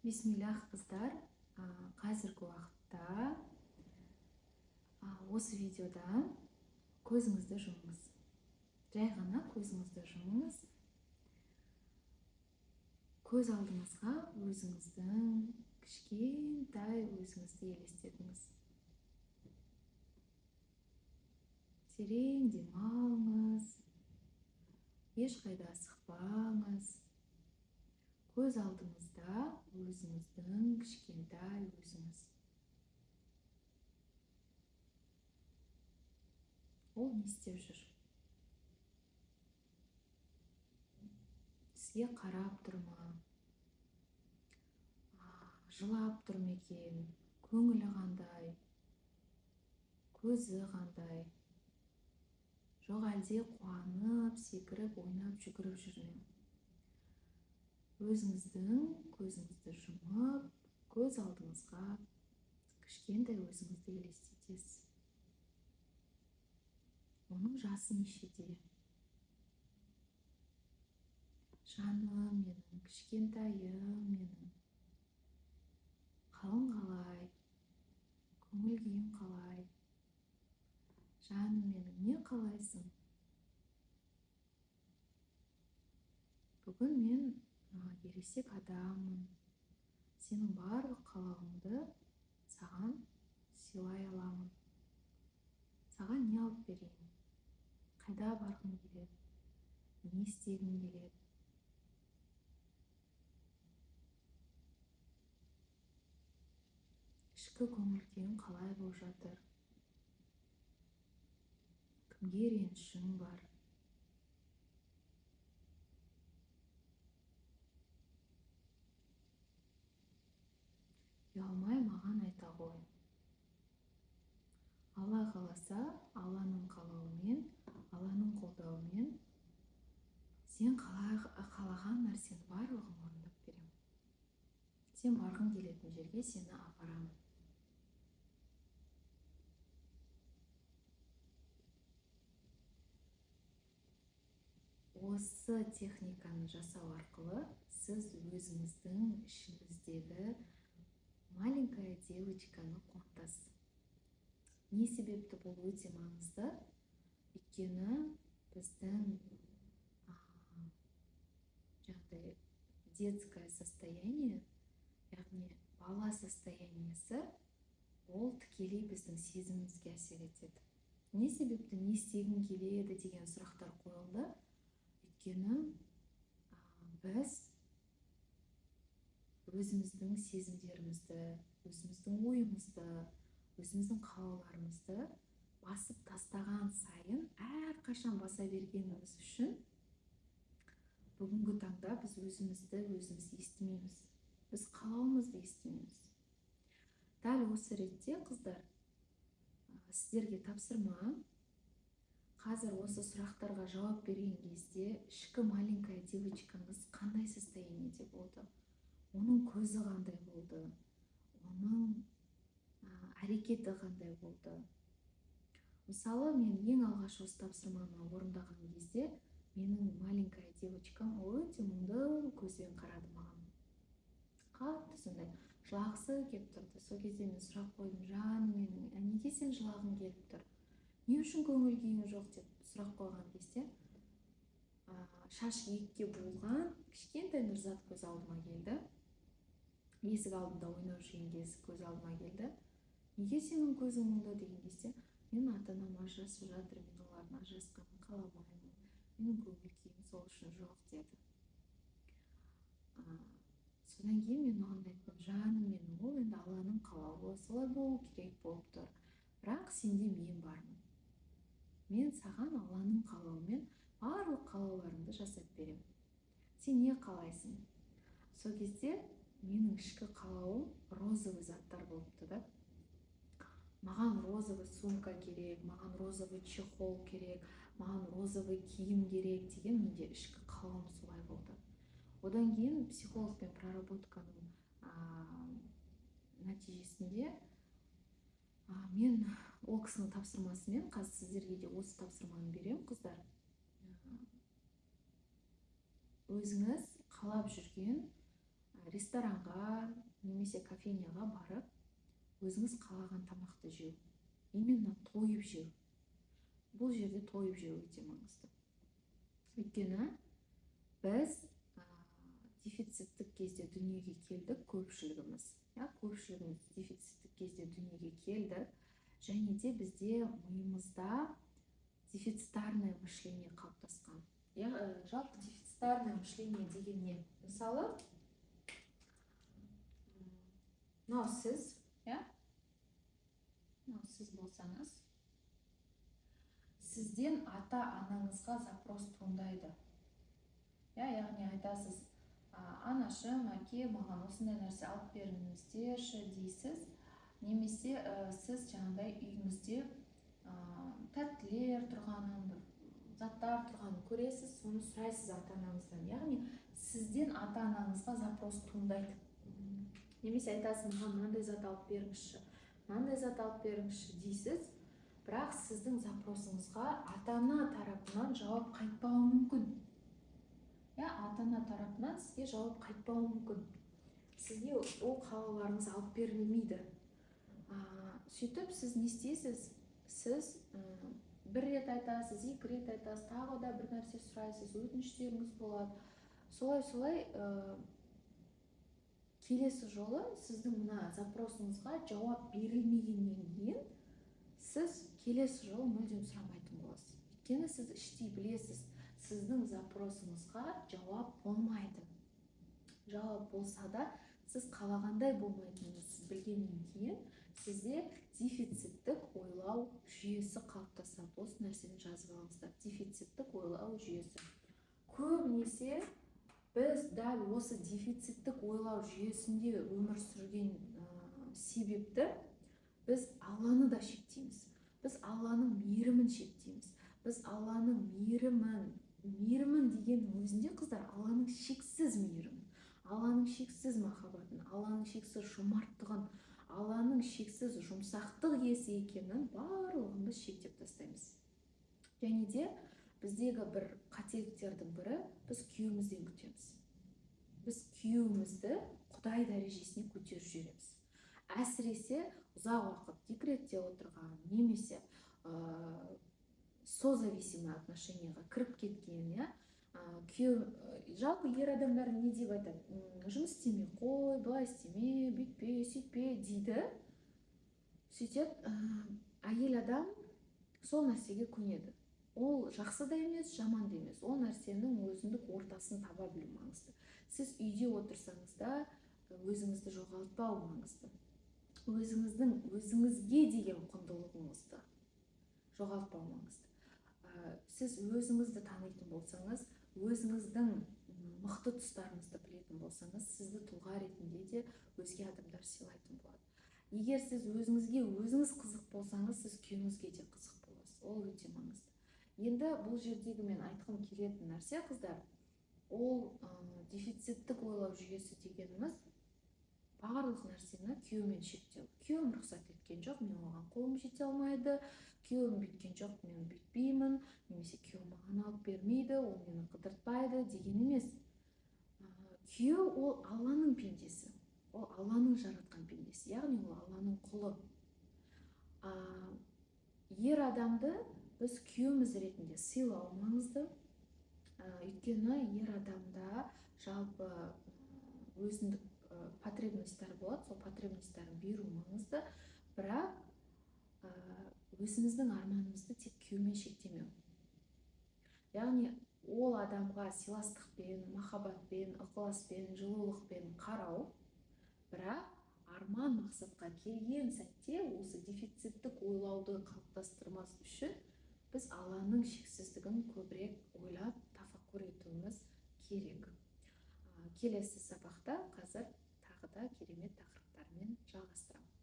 Бисмиллах, қыздар. Қазіргі уақытта осы видеода көзіңізді жұмыңыз. Жай ғана көзіңізді жұмыңыз. Көз алдыңызға өзіңіздің кішкентай өзіңізді елестетіңіз. Терең демалыңыз. Ешқайда асықпаңыз. Көз алдыңызда өзіңіздің кішкентай өзіңіз. Ол не істеп жүр? Сізге қарап тұр ма? Жылап тұр ма екен? Көңілі қандай? Көзі қандай? Жоқ әлде қуанып, секіріп, ойнап, жүгіріп жүр ме? Өзіңіздің көзіңізді жұмып, көз алдыңызға кішкентай өзіңізді елестетесіз. Оның жасы нешеде? Жаным менің, кішкентайым менің. Қалың қалай? Көңіл күйің қалай? Жаным менің, не қалайсың? Бүгін мен ересек адаммын. Сенің барлық қалауыңды саған сыйлай аламын. Саған не алып берейін? Қайда барғың келеді? Не істегің келеді? Ішкі көңіл күйің қалай болып жатыр? Кімге ренішің бар? Ұялмай маған айта ғой. Алла қаласа, Алланың қалауымен, Алланың қолдауымен сен қалаған нәрсені барлығын орындап беремін. Сен барғың келетін жерге сені апарамын. Осы техниканы жасау арқылы сіз өзіңіздің ішіңіздегі маленькая девочканы қуантасыз. Не себепті бұл өте маңызды? Өйткені біздің детское состояние, яғни бала состояниесі, ол тікелей біздің сезімімізге әсер етеді. Не себепті не істегің келеді деген сұрақтар қойылды. Өйткені біз өзіміздің сезімдерімізді, өзіміздің ойымызды, өзіміздің қалауларымызды басып тастаған сайын, әрқашан баса бергеніміз үшін бүгінгі таңда біз өзімізді өзіміз естімейміз. Біз қалауымызды естімейміз. Дәл осы ретте, қыздар, сіздерге тапсырма. Қазір осы сұрақтарға жауап берген кезде ішкі маленькая девочкаңыз қандай состояниеде болды? Оның көзі қандай болды? Оның әрекеті қандай болды? Мысалы, мен ең алғаш осы тапсырманы орындаған кезде менің маленькая девочкам өте мұңды көзбен қарады маған. Қатты сондай жылағысы келіп тұрды. Сол кезде мен сұрақ қойдым: жаным менің, неге сен жылағың келіп тұр? Не үшін көңіл күйің жоқ деп сұрақ қойған кезде шаш екіге буылған кішкентай нұрзат көз алдыма келді. Есік алдында ойнап жүрген кез көз алдыма келді. Неге сенің көзің мұнда деген кезде, мен ата-анам ажырасып жатыр, мен олардың ажырасқанын қаламаймын, менің көңіл күйім сол үшін жоқ деді. Содан кейін мен оған айттым: жаным менің, ол енді Алланың қалауы, солай болу керек болып тұр. Бірақ сенде мен бармын. Мен саған Алланың қалауымен барлық қалауларыңды жасап беремін. Сен не қалайсың? Сол кезде менің ішкі қалауым розовый заттар болыпты да. Маған розовый сумка керек, маған розовый чехол керек, маған розовый киім керек деген менде ішкі қалауым солай болды. Одан кейін психологпен проработканың нәтижесінде мен ол кісінің тапсырмасымен, қазір сіздерге де осы тапсырманы беремін, қыздар. Өзіңіз қалап жүрген ресторанға немесе кофейняға барып, өзіңіз қалаған тамақты жеу. Именно тойып жеу. Бұл жерде тойып жеу өте маңызды. Өйткені біз дефициттік кезде дүниеге келдік, көпшілігіміз. Көпшілігіміз дефициттік кезде дүниеге келдік. Және де бізде миымызда дефицитарное мышление қалыптасқан. Жалпы дефицитарное мышление деген не? Мысалы, мынау сіз, мынау сіз болсаңыз, сізден ата-анаңызға запрос туындайды. Яғни айтасыз, анашым, әке, маған осындай нәрсе алып беріңіздерші дейсіз. Немесе сіз жаңағыдай үйіңізде тәттілер тұрғанын, заттар тұрғанын көресіз, соны сұрайсыз ата-анаңыздан. Яғни сізден ата-анаңызға запрос туындайды. Немесе айтасыз, маған мынандай зат алып беріңізші, мынандай зат алып беріңізші дейсіз. Бірақ сіздің запросыңызға ата-ана тарапынан жауап қайтпауы мүмкін. Ата-ана тарапынан сізге жауап қайтпауы мүмкін. Сізге ол қалауларыңыз алып берілмейді. Сөйтіп, сіз не істейсіз? Сіз бір рет айтасыз, екі рет айтасыз, тағы да бір нәрсе сұрайсыз, өтініштеріңіз болады. Солай келесі жолы сіздің мына запросыңызға жауап берілмегеннен кейін сіз келесі жолы мүлдем сұрамайтын боласыз. Өйткені сіз іштей білесіз, сіздің запросыңызға жауап болмайды. Жауап болса да, сіз қалағандай болмайтынын сіз білгеннен кейін сізде дефициттік ойлау жүйесі қалыптасады. Осы нәрсені жазып алыңыздар. Дефициттік ойлау жүйесі. Көбінесе біз дәл осы дефициттік ойлау жүйесінде өмір сүрген себепті біз Алланы да шектейміз. Біз Алланың мейірімін шектейміз. Біз Алланың мейірімін деген өзінде, қыздар, Алланың шексіз мейірімін, Алланың шексіз махаббатын, Алланың шексіз жомарттығын, Алланың шексіз жұмсақтық иесі екенін барлығын біз шектеп тастаймыз. Және де біздегі бір қателіктердің бірі, біз күйеуімізден күтеміз. Біз күйеуімізді Құдай дәрежесіне көтеріп жібереміз. Әсіресе ұзақ уақыт декретте отырған, немесе созависимый отношенияға кіріп кеткен, жалпы ер адамдар не деп айтады? Жұмыс істемей қой, былай істеме, бүйтпе, сөйтпе дейді. Сөйтіп, әйел адам сол нәрсеге көнеді. Ол жақсы да емес, жаман да емес. Ол нәрсенің өзіндік ортасын таба білу маңызды. Сіз үйде отырсаңыз да өзіңізді жоғалтпау маңызды. Өзіңізге деген құндылығыңызды жоғалтпау маңызды. Сіз өзіңізді танитын болсаңыз, өзіңіздің мықты тұстарыңызды білетін болсаңыз, сізді тұлға ретінде де өзге адамдар сыйлайтын болады. Егер сіз өзіңізге өзіңіз қызық болсаңыз, сіз күйеуіңізге де қызық боласыз. Ол өте маңызды. Енді бұл жердегі мен айтқым келетін нәрсе, қыздар, ол дефициттік ойлау жүйесі дегеніміз барлық нәрсені күйеумен шектеу. Күйеуім рұқсат еткен жоқ, мен оған қолым жете алмайды, күйеуім бүйткен жоқ, мен бүйтпеймін, немесе күйеуім маған алып бермейді, ол мені қыдыртпайды деген емес. Күйеу ол Алланың пендесі, ол Алланың жаратқан пендесі, яғни ол Алланың құлы. Ер адамды біз күйеуіміз ретінде сыйлау маңызды. Өйткені ер адамда жалпы өзіндік потребностьтар болады, сол потребностьтарын беру маңызды, бірақ өзіміздің арманымызды тек күйеумен шектемеу. Яғни ол адамға сыйластықпен, махаббатпен, ықыласпен, жылулықпен қарау, бірақ арман мақсатқа келген сәтте осы дефициттік ойлауды қалыптастырмас үшін біз Алланың шексіздігін көбірек ойлап, тафаккур етуіміз керек. Келесі сабақта қазір тағы да керемет тақырыптармен жалғастырамын.